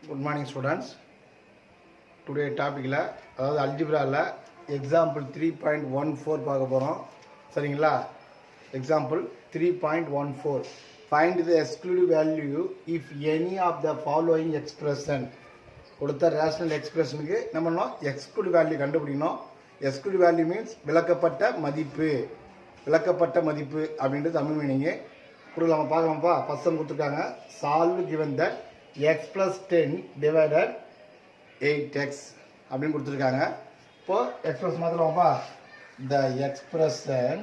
Good morning students. Today topic அதாவது அல்ஜிப்ரால example 3.14 பார்க்க போகிறோம். சரிங்களா? Example 3.14 find the exclusive value if any of the following expression கொடுத்த rational எக்ஸ்பிரஷனுக்கு நம்ம எக்ஸ்க்ளூசிவ் வேல்யூ கண்டுபிடிக்கணும். எக்ஸ்க்ளூசிவ் வேல்யூ மீன்ஸ் விளக்கப்பட்ட மதிப்பு அப்படின்றது தமிழ் மீனிங்கு கொடுக்கலாமா பார்க்கலாம்ப்பா. ஃபர்ஸ்ட் சம் கொடுத்துருக்காங்க. Solve given that x plus 10 divided 8x அப்படின்னு கொடுத்துருக்காங்க. இப்போ express மாத்திரமாப்பா. the expression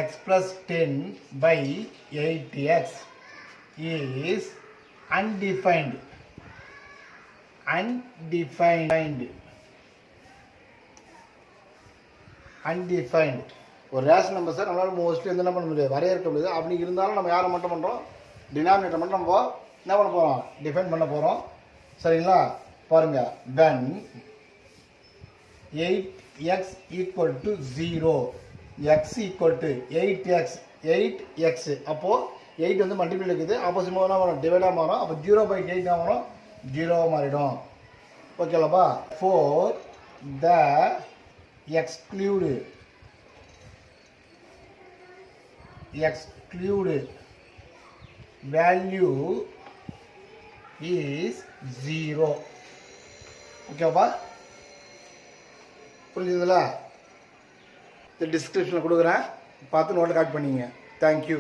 x plus 10 by 8x is undefined. ஒரு ரேஷனல் நம்பர் சார் நம்மளால் மோஸ்ட்லி எந்த பண்ண முடியாது, வரையறுக்க முடியாது. அப்படி இருந்தாலும் நம்ம யாரை மட்டும் பண்ணுறோம், டினாமினேட்டர் மட்டும் நம்ம என்ன பண்ண போகிறோம், டிஃபைன் பண்ண போகிறோம். சரிங்களா? பாருங்கள். when 8x equal to 0 x equal to 8x அப்போது 8 வந்து மல்டிபிள் இருக்குது. ஆப்போசிட் என்ன வரும், டிவைடாக மாறும். அப்போ 0/8 என்ன வரும், 0 மாறிடும். ஓகேலாப்பா. 4 the exclude value is 0. ஓகேப்பா, புரிஞ்சுதுங்களா? இந்த டிஸ்கிரிப்ஷனில் கொடுக்குறேன், பார்த்து நோட்டை காட் பண்ணிங்க. தேங்க்யூ.